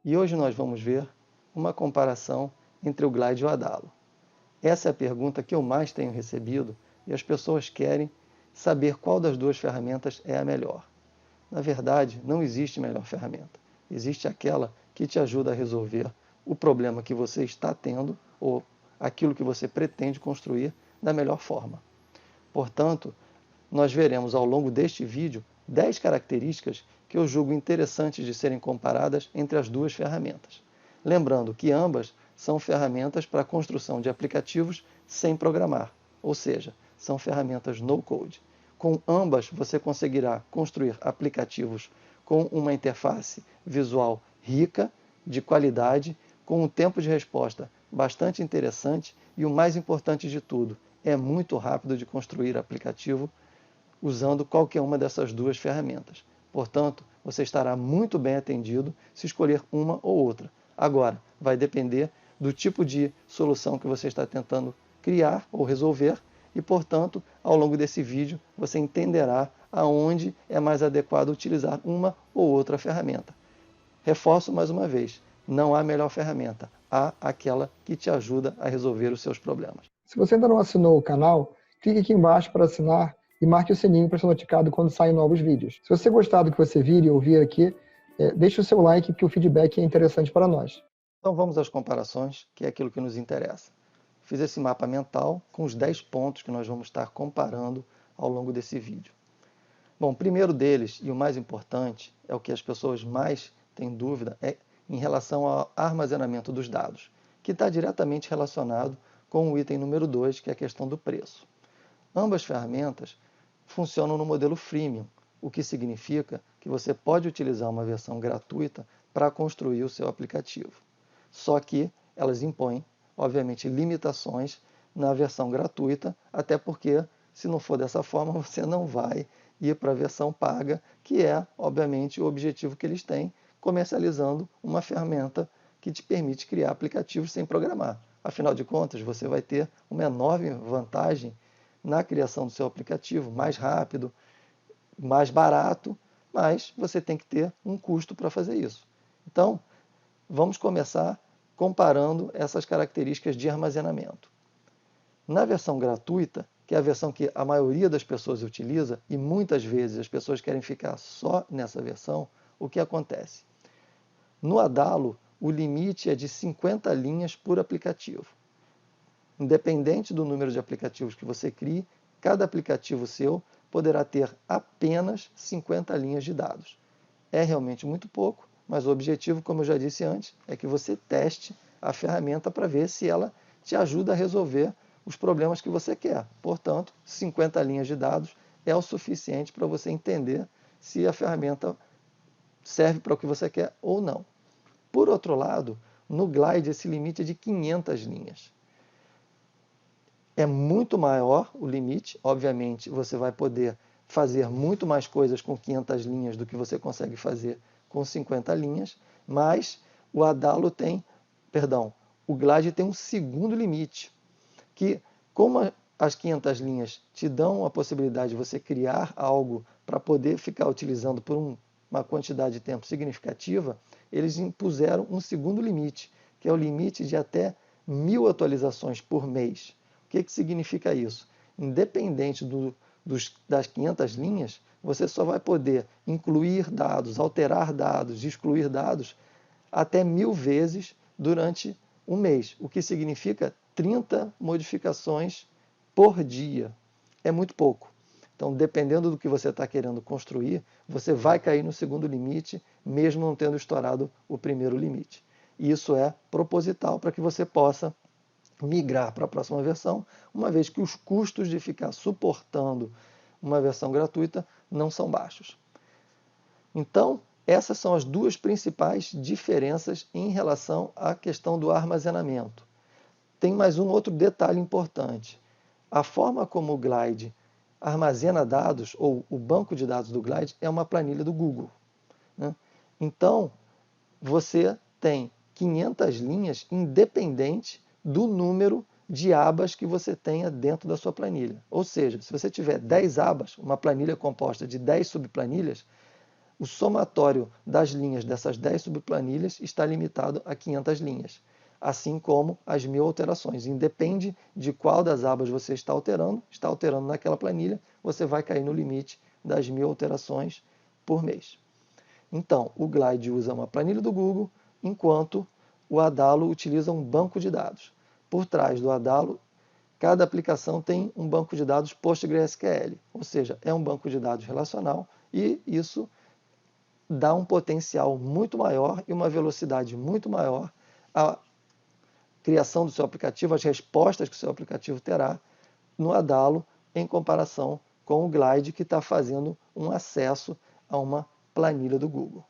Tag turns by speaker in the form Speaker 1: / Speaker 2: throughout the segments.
Speaker 1: E hoje nós vamos ver uma comparação entre o Glide e o Adalo. Essa é a pergunta que eu mais tenho recebido e as pessoas querem saber qual das duas ferramentas é a melhor. Na verdade, não existe melhor ferramenta. Existe aquela que te ajuda a resolver o problema que você está tendo ou aquilo que você pretende construir da melhor forma. Portanto, nós veremos ao longo deste vídeo 10 características que eu julgo interessantes de serem comparadas entre as duas ferramentas. Lembrando que ambas são ferramentas para a construção de aplicativos sem programar, ou seja, são ferramentas no-code. Com ambas, você conseguirá construir aplicativos com uma interface visual rica, de qualidade, com um tempo de resposta bastante interessante e o mais importante de tudo, é muito rápido de construir aplicativo usando qualquer uma dessas duas ferramentas. Portanto, você estará muito bem atendido se escolher uma ou outra. Agora, vai depender do tipo de solução que você está tentando criar ou resolver e, portanto, ao longo desse vídeo, você entenderá aonde é mais adequado utilizar uma ou outra ferramenta. Reforço mais uma vez, não há melhor ferramenta, há aquela que te ajuda a resolver os seus problemas.
Speaker 2: Se você ainda não assinou o canal, clique aqui embaixo para assinar e marque o sininho para ser notificado quando saem novos vídeos. Se você gostar do que você vir e ouvir aqui, deixe o seu like, porque o feedback é interessante para nós.
Speaker 1: Então vamos às comparações, que é aquilo que nos interessa. Fiz esse mapa mental com os 10 pontos que nós vamos estar comparando ao longo desse vídeo. Bom, o primeiro deles, e o mais importante, é o que as pessoas mais têm dúvida, é em relação ao armazenamento dos dados, que está diretamente relacionado com o item número 2, que é a questão do preço. Ambas ferramentas funcionam no modelo freemium, o que significa que você pode utilizar uma versão gratuita para construir o seu aplicativo. Só que elas impõem, obviamente, limitações na versão gratuita, até porque, se não for dessa forma, você não vai ir para a versão paga, que é, obviamente, o objetivo que eles têm, comercializando uma ferramenta que te permite criar aplicativos sem programar. Afinal de contas, você vai ter uma enorme vantagem na criação do seu aplicativo, mais rápido, mais barato, mas você tem que ter um custo para fazer isso. Então, vamos começar comparando essas características de armazenamento. Na versão gratuita, que é a versão que a maioria das pessoas utiliza, e muitas vezes as pessoas querem ficar só nessa versão, o que acontece? No Adalo, o limite é de 50 linhas por aplicativo. Independente do número de aplicativos que você crie, cada aplicativo seu poderá ter apenas 50 linhas de dados. É realmente muito pouco, mas o objetivo, como eu já disse antes, é que você teste a ferramenta para ver se ela te ajuda a resolver os problemas que você quer. Portanto, 50 linhas de dados é o suficiente para você entender se a ferramenta serve para o que você quer ou não. Por outro lado, no Glide esse limite é de 500 linhas. É muito maior o limite, obviamente você vai poder fazer muito mais coisas com 500 linhas do que você consegue fazer com 50 linhas, mas o Adalo tem, o Glide tem um segundo limite, que como as 500 linhas te dão a possibilidade de você criar algo para poder ficar utilizando por uma quantidade de tempo significativa, eles impuseram um segundo limite, que é o limite de até 1000 atualizações por mês. O que significa isso? Independente das 500 linhas, você só vai poder incluir dados, alterar dados, excluir dados até 1000 vezes durante um mês, o que significa 30 modificações por dia. É muito pouco. Então, dependendo do que você está querendo construir, você vai cair no segundo limite, mesmo não tendo estourado o primeiro limite. E isso é proposital para que você possa migrar para a próxima versão, uma vez que os custos de ficar suportando uma versão gratuita não são baixos. Então, essas são as duas principais diferenças em relação à questão do armazenamento. Tem mais um outro detalhe importante. A forma como o Glide armazena dados, ou o banco de dados do Glide, é uma planilha do Google, né? Então, você tem 500 linhas independente do número de abas que você tenha dentro da sua planilha. Ou seja, se você tiver 10 abas, uma planilha composta de 10 subplanilhas, o somatório das linhas dessas 10 subplanilhas está limitado a 500 linhas, assim como as 1000 alterações. Independe de qual das abas você está alterando naquela planilha, você vai cair no limite das 1000 alterações por mês. Então, o Glide usa uma planilha do Google, enquanto o Adalo utiliza um banco de dados. Por trás do Adalo, cada aplicação tem um banco de dados PostgreSQL, ou seja, é um banco de dados relacional e isso dá um potencial muito maior e uma velocidade muito maior à criação do seu aplicativo, as respostas que o seu aplicativo terá no Adalo em comparação com o Glide, que está fazendo um acesso a uma planilha do Google.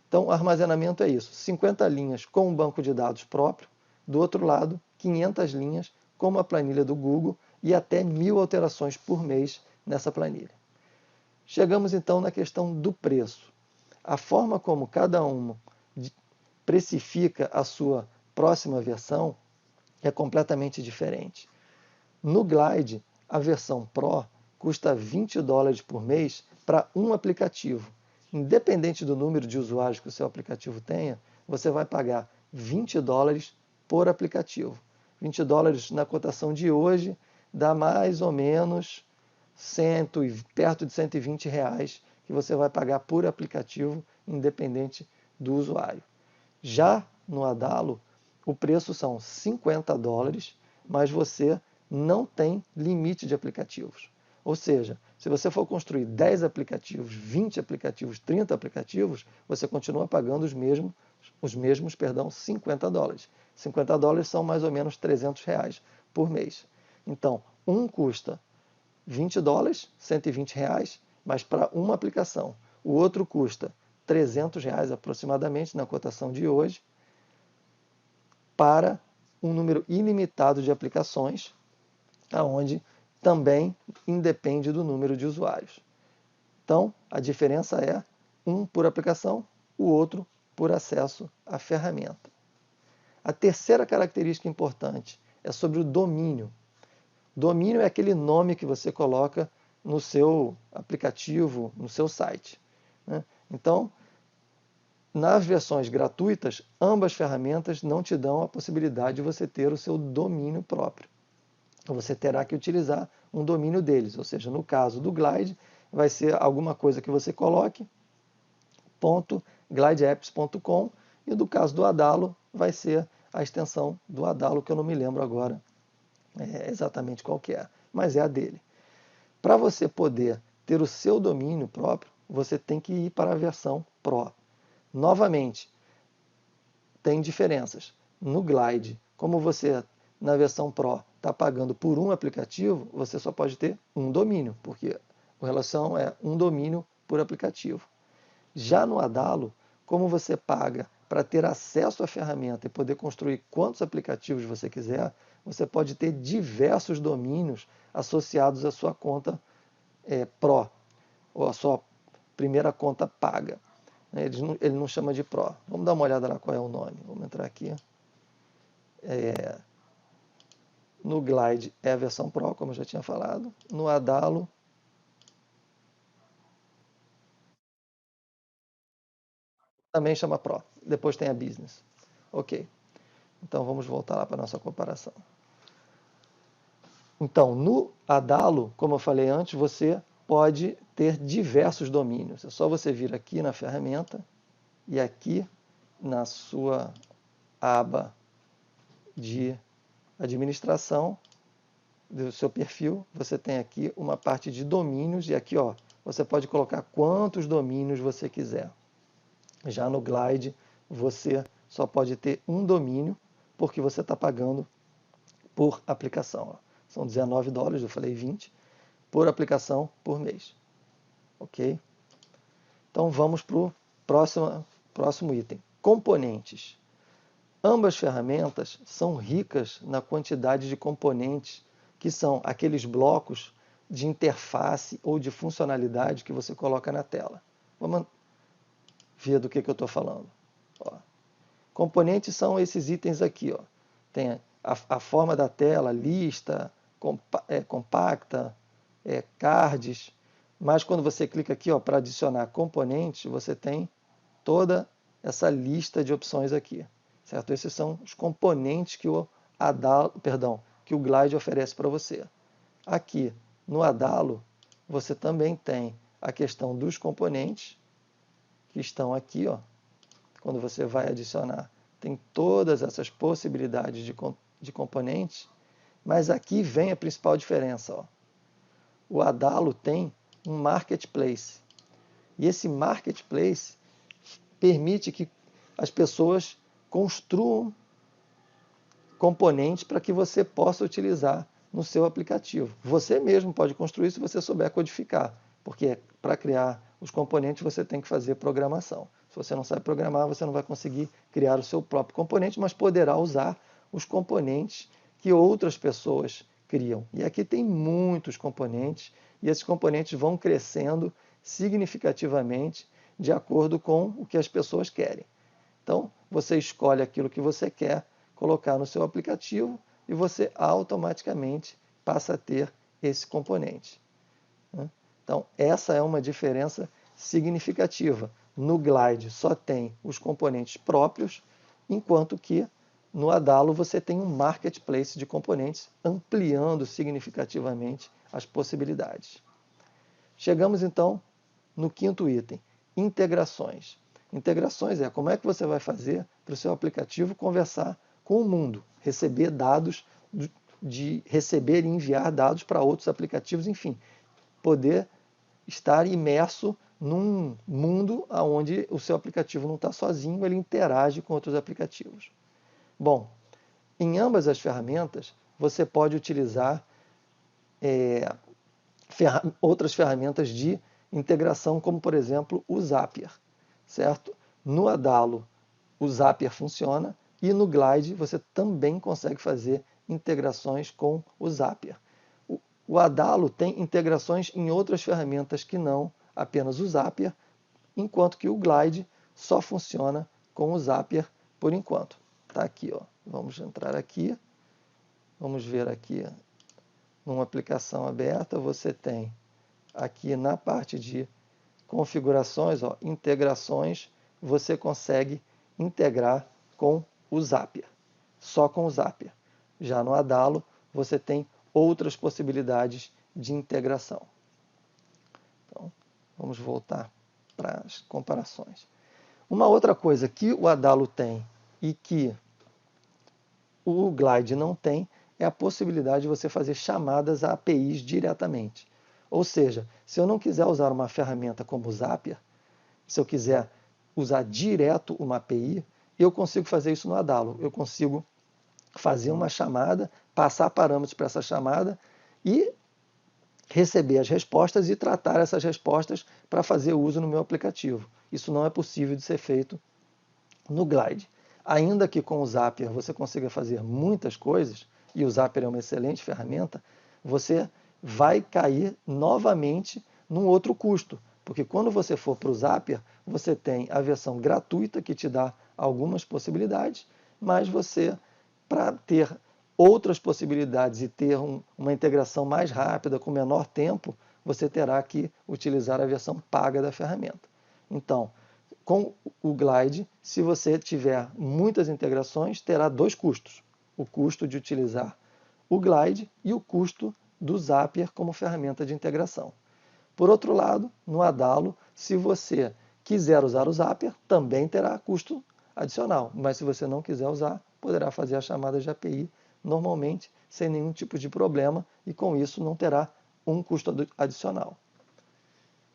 Speaker 1: Então, o armazenamento é isso, 50 linhas com um banco de dados próprio, do outro lado, 500 linhas com uma planilha do Google e até 1000 alterações por mês nessa planilha. Chegamos então na questão do preço. A forma como cada um precifica a sua próxima versão é completamente diferente. No Glide, a versão Pro custa $20 por mês para um aplicativo. Independente do número de usuários que o seu aplicativo tenha, você vai pagar $20 por aplicativo. $20 na cotação de hoje dá mais ou menos perto de R$120 que você vai pagar por aplicativo, independente do usuário. Já no Adalo, o preço são $50, mas você não tem limite de aplicativos. Ou seja, se você for construir 10 aplicativos, 20 aplicativos, 30 aplicativos, você continua pagando os mesmos $50. $50 são mais ou menos R$300 por mês. Então, um custa $20, R$120, mas para uma aplicação. O outro custa R$300 aproximadamente na cotação de hoje, para um número ilimitado de aplicações, aonde também independe do número de usuários. Então, a diferença é um por aplicação, o outro por acesso à ferramenta. A terceira característica importante é sobre o domínio. Domínio é aquele nome que você coloca no seu aplicativo, no seu site, né? Então, nas versões gratuitas, ambas ferramentas não te dão a possibilidade de você ter o seu domínio próprio. Você terá que utilizar um domínio deles, ou seja, no caso do Glide, vai ser alguma coisa que você coloque, .glideapps.com, e no caso do Adalo, vai ser a extensão do Adalo, que eu não me lembro agora exatamente qual que é, mas é a dele. Para você poder ter o seu domínio próprio, você tem que ir para a versão Pro. Novamente, tem diferenças. No Glide, como você, na versão Pro, está pagando por um aplicativo, você só pode ter um domínio, porque a relação é um domínio por aplicativo. Já no Adalo, como você paga para ter acesso à ferramenta e poder construir quantos aplicativos você quiser, você pode ter diversos domínios associados à sua conta Pro, ou à sua primeira conta paga. Ele não chama de Pro. Vamos dar uma olhada lá qual é o nome. Vamos entrar aqui. No Glide é a versão Pro, como eu já tinha falado. No Adalo também chama Pro. Depois tem a Business. Ok. Então vamos voltar lá para a nossa comparação. Então, no Adalo, como eu falei antes, você pode ter diversos domínios. É só você vir aqui na ferramenta e aqui na sua aba de administração do seu perfil, você tem aqui uma parte de domínios e aqui você pode colocar quantos domínios você quiser. Já no Glide, você só pode ter um domínio porque você está pagando por aplicação. São $19, eu falei 20, por aplicação por mês. Ok? Então vamos para o próximo item. Componentes. Ambas ferramentas são ricas na quantidade de componentes, que são aqueles blocos de interface ou de funcionalidade que você coloca na tela. Vamos ver do que eu estou falando. Componentes são esses itens aqui. Tem a forma da tela, lista, compacta, cards. Mas quando você clica aqui para adicionar componentes, você tem toda essa lista de opções aqui, certo? Esses são os componentes que que o Glide oferece para você. Aqui no Adalo, você também tem a questão dos componentes, que estão aqui, quando você vai adicionar, tem todas essas possibilidades de componentes, mas aqui vem a principal diferença. O Adalo tem um marketplace, e esse marketplace permite que as pessoas construam componentes para que você possa utilizar no seu aplicativo. Você mesmo pode construir se você souber codificar, porque para criar os componentes você tem que fazer programação. Se você não sabe programar, você não vai conseguir criar o seu próprio componente, mas poderá usar os componentes que outras pessoas criam. E aqui tem muitos componentes, e esses componentes vão crescendo significativamente de acordo com o que as pessoas querem. Então, você escolhe aquilo que você quer colocar no seu aplicativo e você automaticamente passa a ter esse componente. Então, essa é uma diferença significativa. No Glide só tem os componentes próprios, enquanto que no Adalo você tem um marketplace de componentes ampliando significativamente as possibilidades. Chegamos então no quinto item, integrações. Integrações é como é que você vai fazer para o seu aplicativo conversar com o mundo, receber dados, receber e enviar dados para outros aplicativos, enfim, poder estar imerso num mundo onde o seu aplicativo não está sozinho, ele interage com outros aplicativos. Bom, em ambas as ferramentas, você pode utilizar outras ferramentas de integração, como por exemplo o Zapier, certo? No Adalo, o Zapier funciona e no Glide você também consegue fazer integrações com o Zapier. O Adalo tem integrações em outras ferramentas que não apenas o Zapier, enquanto que o Glide só funciona com o Zapier por enquanto. Está aqui, vamos entrar aqui, vamos ver aqui numa aplicação aberta, você tem aqui na parte de configurações, integrações, você consegue integrar com o Zapier, só com o Zapier. Já no Adalo, você tem outras possibilidades de integração. Então, vamos voltar para as comparações. Uma outra coisa que o Adalo tem e que o Glide não tem é a possibilidade de você fazer chamadas a APIs diretamente. Ou seja, se eu não quiser usar uma ferramenta como o Zapier, se eu quiser usar direto uma API, eu consigo fazer isso no Adalo. Eu consigo fazer uma chamada, passar parâmetros para essa chamada e receber as respostas e tratar essas respostas para fazer uso no meu aplicativo. Isso não é possível de ser feito no Glide. Ainda que com o Zapier você consiga fazer muitas coisas, e o Zapier é uma excelente ferramenta, você vai cair novamente num outro custo. Porque quando você for para o Zapier, você tem a versão gratuita que te dá algumas possibilidades, mas você, para ter outras possibilidades e ter uma integração mais rápida, com menor tempo, você terá que utilizar a versão paga da ferramenta. Então, com o Glide, se você tiver muitas integrações, terá dois custos. O custo de utilizar o Glide e o custo do Zapier como ferramenta de integração. Por outro lado, no Adalo, se você quiser usar o Zapier, também terá custo adicional. Mas se você não quiser usar, poderá fazer a chamada de API normalmente, sem nenhum tipo de problema, e com isso não terá um custo adicional.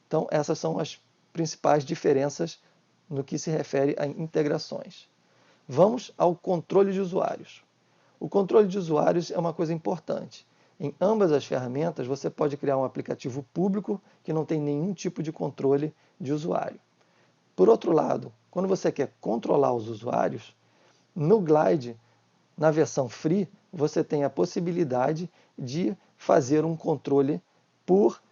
Speaker 1: Então, essas são as principais diferenças no que se refere a integrações. Vamos ao controle de usuários. O controle de usuários é uma coisa importante. Em ambas as ferramentas, você pode criar um aplicativo público que não tem nenhum tipo de controle de usuário. Por outro lado, quando você quer controlar os usuários, no Glide, na versão free, você tem a possibilidade de fazer um controle por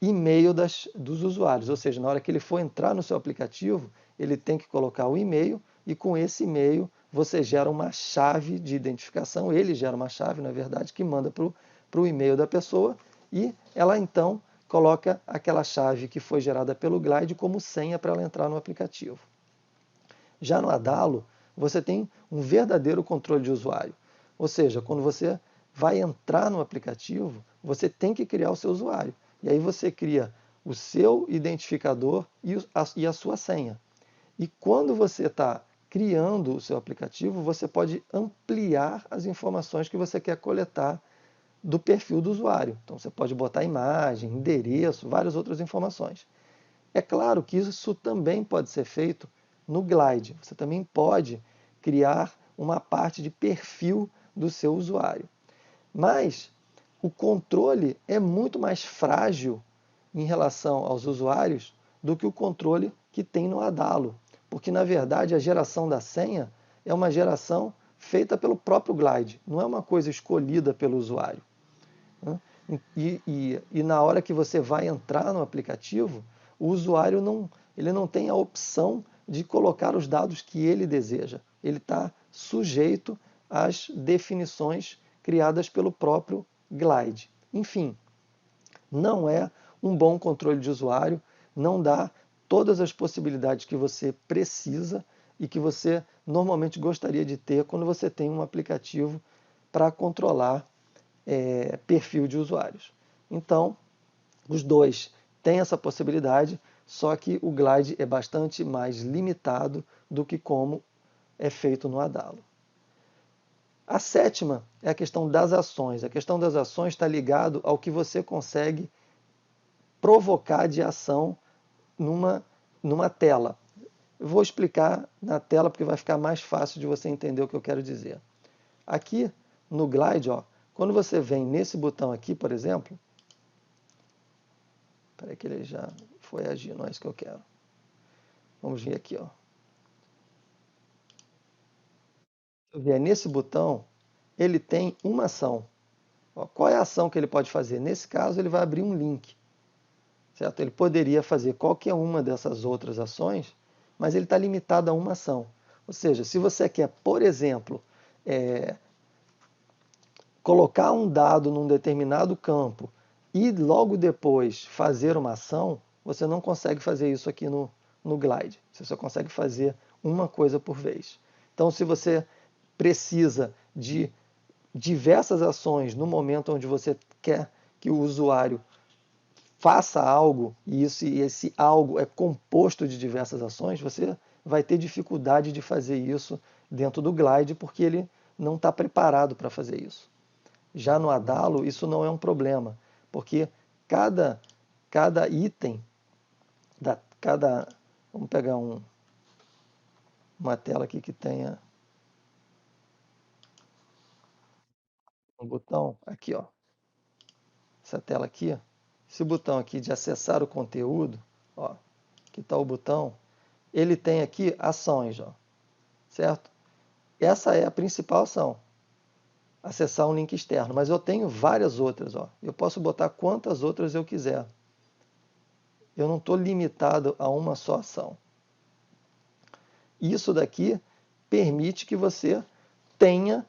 Speaker 1: e-mail dos usuários. Ou seja, na hora que ele for entrar no seu aplicativo, ele tem que colocar o e-mail e com esse e-mail você gera uma chave de identificação, ele gera uma chave, na verdade, que manda para o e-mail da pessoa e ela então coloca aquela chave que foi gerada pelo Glide como senha para ela entrar no aplicativo. Já no Adalo, você tem um verdadeiro controle de usuário. Ou seja, quando você vai entrar no aplicativo, você tem que criar o seu usuário. E aí você cria o seu identificador e a sua senha. E quando você está criando o seu aplicativo, você pode ampliar as informações que você quer coletar do perfil do usuário. Então você pode botar imagem, endereço, várias outras informações. É claro que isso também pode ser feito no Glide. Você também pode criar uma parte de perfil do seu usuário. Mas o controle é muito mais frágil em relação aos usuários do que o controle que tem no Adalo. Porque, na verdade, a geração da senha é uma geração feita pelo próprio Glide, não é uma coisa escolhida pelo usuário. E na hora que você vai entrar no aplicativo, o usuário não tem a opção de colocar os dados que ele deseja. Ele está sujeito às definições criadas pelo próprio Glide. Enfim, não é um bom controle de usuário, não dá todas as possibilidades que você precisa e que você normalmente gostaria de ter quando você tem um aplicativo para controlar perfil de usuários. Então, os dois têm essa possibilidade, só que o Glide é bastante mais limitado do que como é feito no Adalo. A sétima é a questão das ações. A questão das ações está ligado ao que você consegue provocar de ação numa tela. Eu vou explicar na tela porque vai ficar mais fácil de você entender o que eu quero dizer. Aqui no Glide, quando você vem nesse botão aqui, por exemplo, espera que ele já foi agir, não é isso que eu quero. Vamos vir aqui, Se eu vier nesse botão, ele tem uma ação. Qual é a ação que ele pode fazer? Nesse caso, ele vai abrir um link. Certo? Ele poderia fazer qualquer uma dessas outras ações, mas ele está limitado a uma ação. Ou seja, se você quer, por exemplo, colocar um dado num determinado campo e logo depois fazer uma ação, você não consegue fazer isso aqui no Glide. Você só consegue fazer uma coisa por vez. Então, se você precisa de diversas ações no momento onde você quer que o usuário faça algo, e esse algo é composto de diversas ações, você vai ter dificuldade de fazer isso dentro do Glide, porque ele não está preparado para fazer isso. Já no Adalo, isso não é um problema, porque cada item, vamos pegar uma tela aqui que tenha um botão, aqui, essa tela aqui, esse botão aqui de acessar o conteúdo, aqui está o botão, ele tem aqui ações, certo? Essa é a principal ação, acessar um link externo, mas eu tenho várias outras, eu posso botar quantas outras eu quiser. Eu não estou limitado a uma só ação. Isso daqui permite que você tenha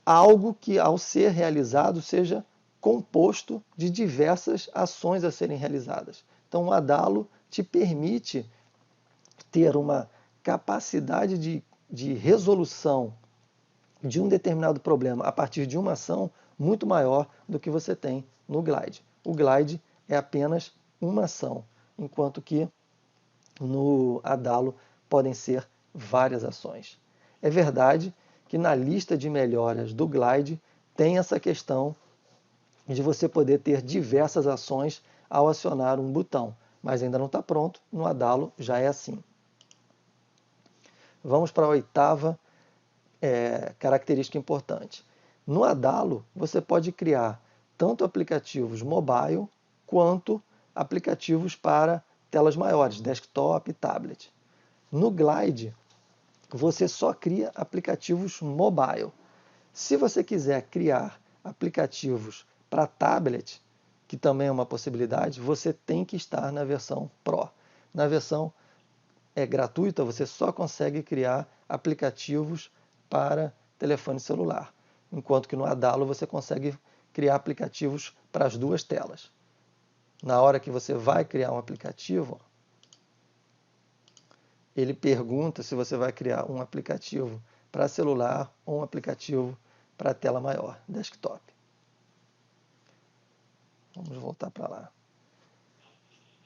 Speaker 1: algo que, ao ser realizado, seja composto de diversas ações a serem realizadas. Então, o Adalo te permite ter uma capacidade de resolução de um determinado problema a partir de uma ação muito maior do que você tem no Glide. O Glide é apenas uma ação, enquanto que no Adalo podem ser várias ações. É verdade que na lista de melhoras do Glide tem essa questão de você poder ter diversas ações ao acionar um botão, mas ainda não está pronto, no Adalo já é assim. Vamos para a oitava característica importante. No Adalo, você pode criar tanto aplicativos mobile quanto aplicativos para telas maiores, desktop e tablet. No Glide, você só cria aplicativos mobile. Se você quiser criar aplicativos para tablet, que também é uma possibilidade, você tem que estar na versão Pro. Na versão gratuita, você só consegue criar aplicativos para telefone celular, enquanto que no Adalo você consegue criar aplicativos para as duas telas. na hora que você vai criar um aplicativo, ele pergunta se você vai criar um aplicativo para celular ou um aplicativo para tela maior, desktop. Vamos voltar para lá.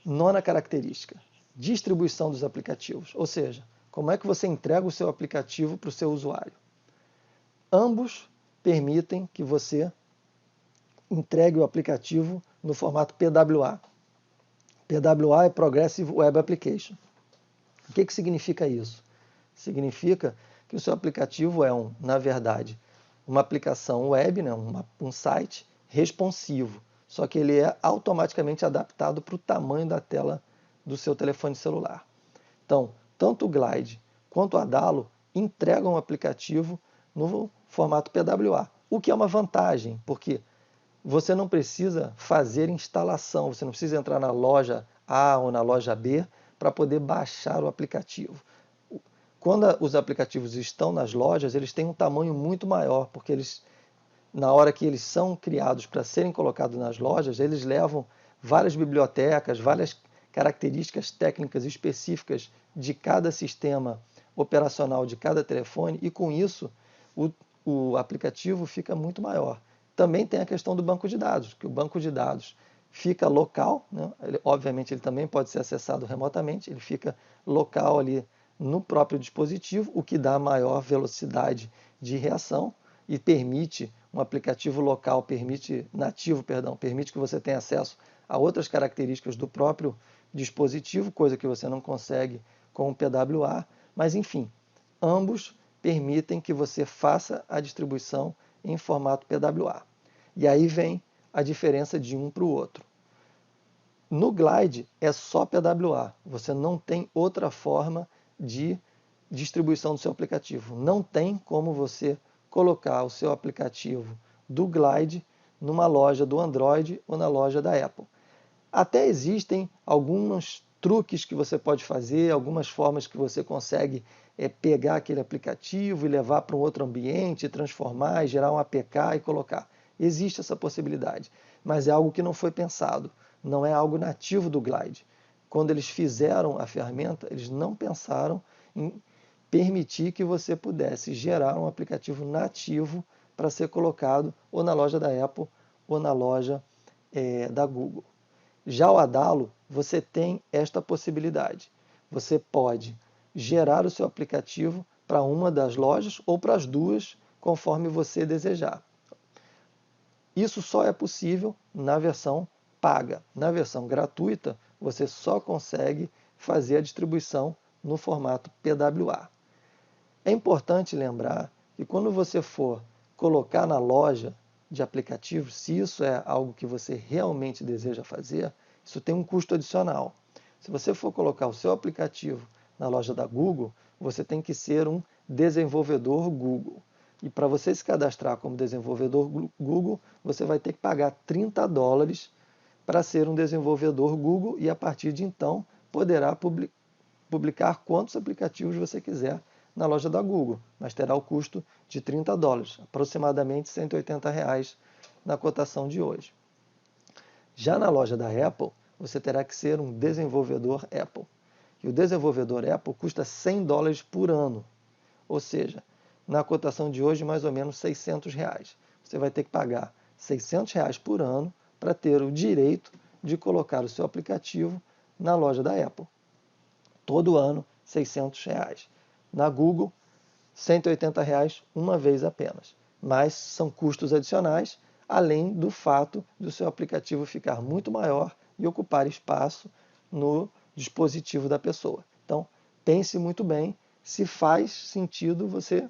Speaker 1: Nona característica, distribuição dos aplicativos. Ou seja, como é que você entrega o seu aplicativo para o seu usuário. Ambos permitem que você entregue o aplicativo no formato PWA. PWA é Progressive Web Application. O que significa isso? Significa que o seu aplicativo é, na verdade, uma aplicação web, né, um site responsivo, só que ele é automaticamente adaptado para o tamanho da tela do seu telefone celular. Então, tanto o Glide quanto o Adalo entregam o aplicativo no formato PWA, o que é uma vantagem, porque você não precisa fazer instalação, você não precisa entrar na loja A ou na loja B para poder baixar o aplicativo. Quando os aplicativos estão nas lojas, eles têm um tamanho muito maior, porque na hora que eles são criados para serem colocados nas lojas, eles levam várias bibliotecas, várias características técnicas específicas de cada sistema operacional de cada telefone, e com isso o aplicativo fica muito maior. Também tem a questão do banco de dados, que o banco de dados fica local, né? Obviamente ele também pode ser acessado remotamente, ele fica local ali no próprio dispositivo, o que dá maior velocidade de reação e permite, um aplicativo local nativo, permite que você tenha acesso a outras características do próprio dispositivo, coisa que você não consegue com o PWA, mas enfim, ambos permitem que você faça a distribuição em formato PWA. E aí vem a diferença de um para o outro. No Glide é só PWA, você não tem outra forma de distribuição do seu aplicativo. Não tem como você colocar o seu aplicativo do Glide numa loja do Android ou na loja da Apple. Até existem alguns truques que você pode fazer, algumas formas que você consegue pegar aquele aplicativo e levar para um outro ambiente, transformar, gerar um APK e colocar. Existe essa possibilidade, mas é algo que não foi pensado, não é algo nativo do Glide. Quando eles fizeram a ferramenta, eles não pensaram em permitir que você pudesse gerar um aplicativo nativo para ser colocado ou na loja da Apple ou na loja da Google. Já o Adalo, você tem esta possibilidade. Você pode gerar o seu aplicativo para uma das lojas ou para as duas, conforme você desejar. Isso só é possível na versão paga. Na versão gratuita, você só consegue fazer a distribuição no formato PWA. É importante lembrar que quando você for colocar na loja de aplicativos, se isso é algo que você realmente deseja fazer, isso tem um custo adicional. Se você for colocar o seu aplicativo na loja da Google, você tem que ser um desenvolvedor Google. E para você se cadastrar como desenvolvedor Google, você vai ter que pagar $30 para ser um desenvolvedor Google e a partir de então poderá publicar quantos aplicativos você quiser na loja da Google, mas terá o custo de $30, aproximadamente R$180 na cotação de hoje. Já na loja da Apple, você terá que ser um desenvolvedor Apple. E o desenvolvedor Apple custa $100 por ano, ou seja, na cotação de hoje, mais ou menos R$600. Você vai ter que pagar R$600 por ano para ter o direito de colocar o seu aplicativo na loja da Apple. Todo ano, R$600. Na Google, R$180 uma vez apenas. Mas são custos adicionais, além do fato do seu aplicativo ficar muito maior e ocupar espaço no dispositivo da pessoa. Então, pense muito bem se faz sentido você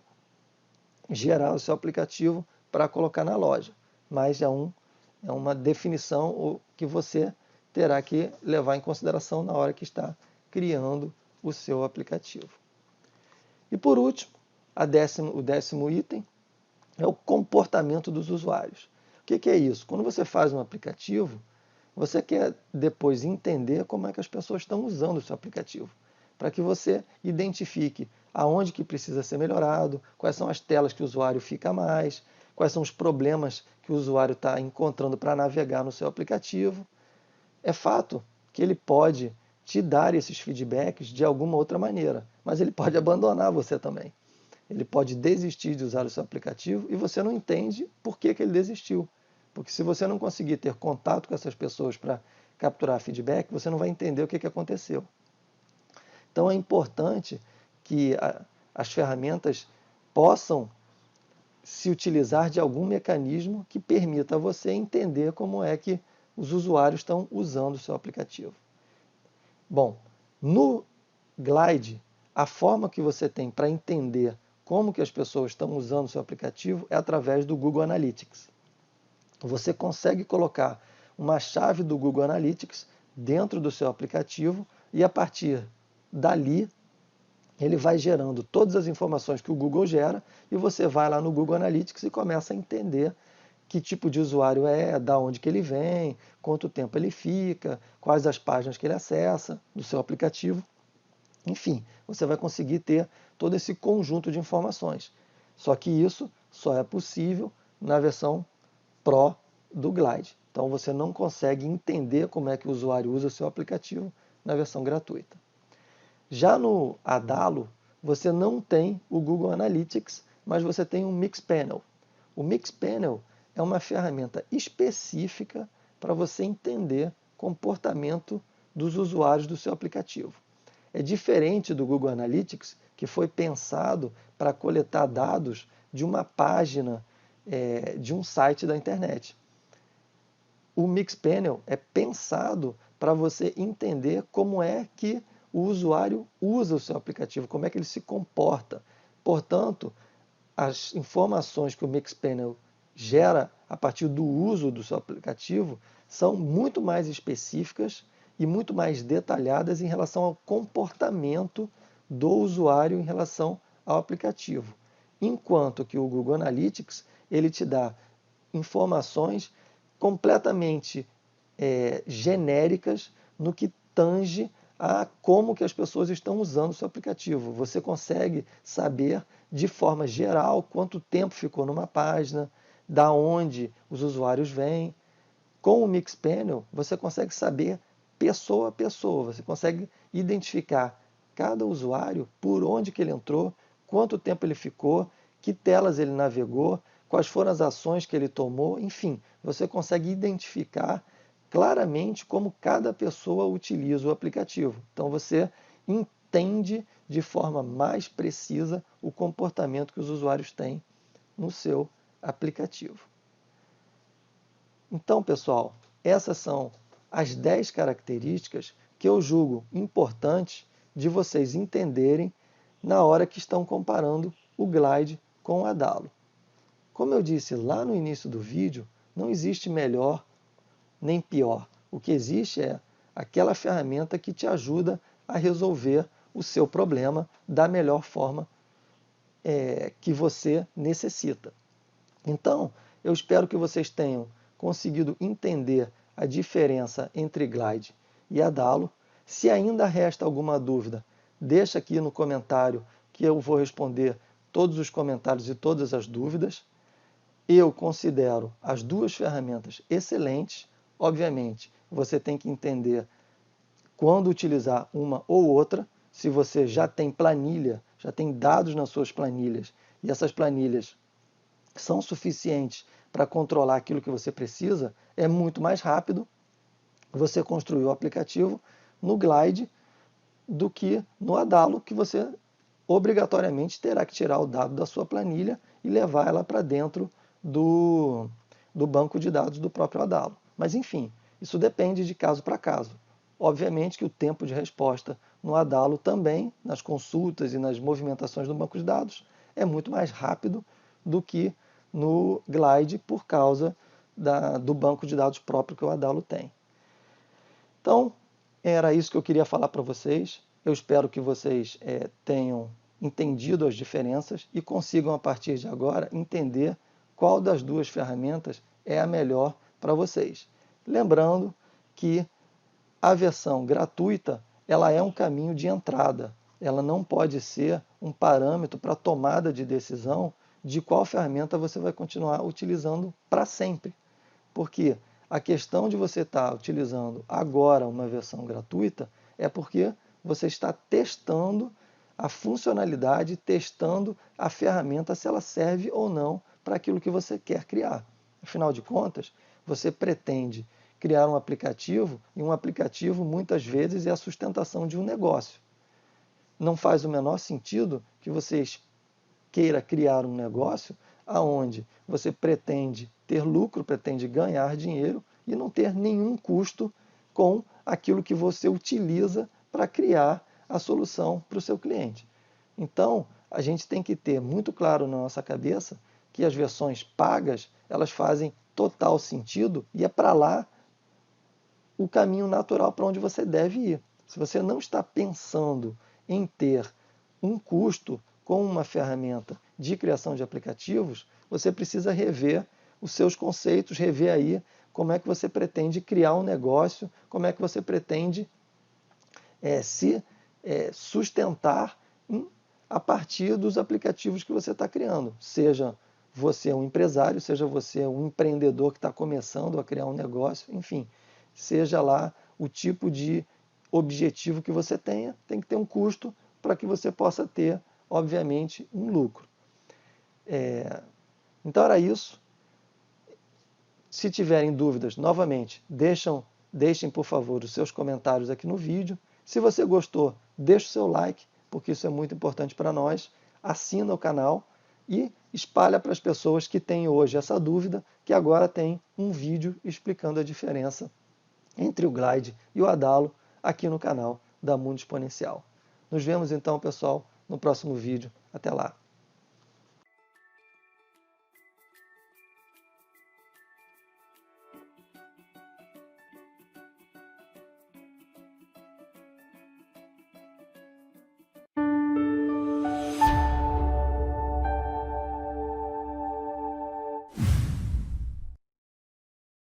Speaker 1: gerar o seu aplicativo para colocar na loja. Mas é uma definição que você terá que levar em consideração na hora que está criando o seu aplicativo. E por último, o décimo item é o comportamento dos usuários. O que é isso? Quando você faz um aplicativo, você quer depois entender como é que as pessoas estão usando o seu aplicativo, para que você identifique aonde que precisa ser melhorado, quais são as telas que o usuário fica mais, quais são os problemas que o usuário está encontrando para navegar no seu aplicativo. É fato que ele pode te dar esses feedbacks de alguma outra maneira, mas ele pode abandonar você também. Ele pode desistir de usar o seu aplicativo e você não entende por que ele desistiu. Porque se você não conseguir ter contato com essas pessoas para capturar feedback, você não vai entender o que aconteceu. Então é importante que as ferramentas possam se utilizar de algum mecanismo que permita a você entender como é que os usuários estão usando o seu aplicativo. Bom, no Glide, a forma que você tem para entender como que as pessoas estão usando o seu aplicativo é através do Google Analytics. Você consegue colocar uma chave do Google Analytics dentro do seu aplicativo e a partir dali ele vai gerando todas as informações que o Google gera e você vai lá no Google Analytics e começa a entender que tipo de usuário é, da onde que ele vem, quanto tempo ele fica, quais as páginas que ele acessa do seu aplicativo. Enfim, você vai conseguir ter todo esse conjunto de informações. Só que isso só é possível na versão Pro do Glide. Então você não consegue entender como é que o usuário usa o seu aplicativo na versão gratuita. Já no Adalo, você não tem o Google Analytics, mas você tem um Mixpanel. O Mixpanel é uma ferramenta específica para você entender comportamento dos usuários do seu aplicativo. É diferente do Google Analytics, que foi pensado para coletar dados de uma página de um site da internet. O Mixpanel é pensado para você entender como é que o usuário usa o seu aplicativo, como é que ele se comporta. Portanto, as informações que o Mixpanel gera a partir do uso do seu aplicativo são muito mais específicas e muito mais detalhadas em relação ao comportamento do usuário em relação ao aplicativo. Enquanto que o Google Analytics ele te dá informações completamente genéricas no que tange a como que as pessoas estão usando o seu aplicativo. Você consegue saber de forma geral quanto tempo ficou numa página, da onde os usuários vêm. Com o Mixpanel, você consegue saber pessoa a pessoa, você consegue identificar cada usuário, por onde que ele entrou, quanto tempo ele ficou, que telas ele navegou, quais foram as ações que ele tomou, enfim, você consegue identificar claramente como cada pessoa utiliza o aplicativo. Então você entende de forma mais precisa o comportamento que os usuários têm no seu aplicativo. Então, pessoal, essas são as 10 características que eu julgo importantes de vocês entenderem na hora que estão comparando o Glide com o Adalo. Como eu disse lá no início do vídeo, não existe melhor nem pior. O que existe é aquela ferramenta que te ajuda a resolver o seu problema da melhor forma que você necessita. Então, eu espero que vocês tenham conseguido entender a diferença entre Glide e Adalo. Se ainda resta alguma dúvida, deixa aqui no comentário que eu vou responder todos os comentários e todas as dúvidas. Eu considero as duas ferramentas excelentes. Obviamente, você tem que entender quando utilizar uma ou outra. Se você já tem planilha, já tem dados nas suas planilhas, e essas planilhas são suficientes para controlar aquilo que você precisa, é muito mais rápido você construir o aplicativo no Glide do que no Adalo, que você obrigatoriamente terá que tirar o dado da sua planilha e levar ela para dentro do banco de dados do próprio Adalo. Mas enfim, isso depende de caso para caso. Obviamente que o tempo de resposta no Adalo também, nas consultas e nas movimentações do banco de dados, é muito mais rápido do que no Glide por causa do banco de dados próprio que o Adalo tem. Então, era isso que eu queria falar para vocês. Eu espero que vocês tenham entendido as diferenças e consigam, a partir de agora, entender qual das duas ferramentas é a melhor para vocês. Lembrando que a versão gratuita ela é um caminho de entrada. Ela não pode ser um parâmetro para tomada de decisão de qual ferramenta você vai continuar utilizando para sempre. Porque A questão de você estar utilizando agora uma versão gratuita é porque você está testando a funcionalidade, testando a ferramenta, se ela serve ou não para aquilo que você quer criar. Afinal de contas, você pretende criar um aplicativo, e um aplicativo muitas vezes é a sustentação de um negócio. Não faz o menor sentido que você queira criar um negócio aonde você pretende ter lucro, pretende ganhar dinheiro e não ter nenhum custo com aquilo que você utiliza para criar a solução para o seu cliente. Então, a gente tem que ter muito claro na nossa cabeça que as versões pagas, elas fazem total sentido e é para lá o caminho natural para onde você deve ir. Se você não está pensando em ter um custo com uma ferramenta de criação de aplicativos, você precisa rever os seus conceitos, rever aí como é que você pretende criar um negócio, como é que você pretende se sustentar a partir dos aplicativos que você está criando. Seja você um empresário, seja você um empreendedor que está começando a criar um negócio, enfim, seja lá o tipo de objetivo que você tenha, tem que ter um custo para que você possa ter, obviamente, um lucro. Então era isso. Se tiverem dúvidas, novamente, deixem por favor os seus comentários aqui no vídeo. Se você gostou, deixe o seu like, porque isso é muito importante para nós. Assina o canal e espalha para as pessoas que têm hoje essa dúvida, que agora tem um vídeo explicando a diferença entre o Glide e o Adalo aqui no canal da Mundo Exponencial. Nos vemos então, pessoal, no próximo vídeo. Até lá!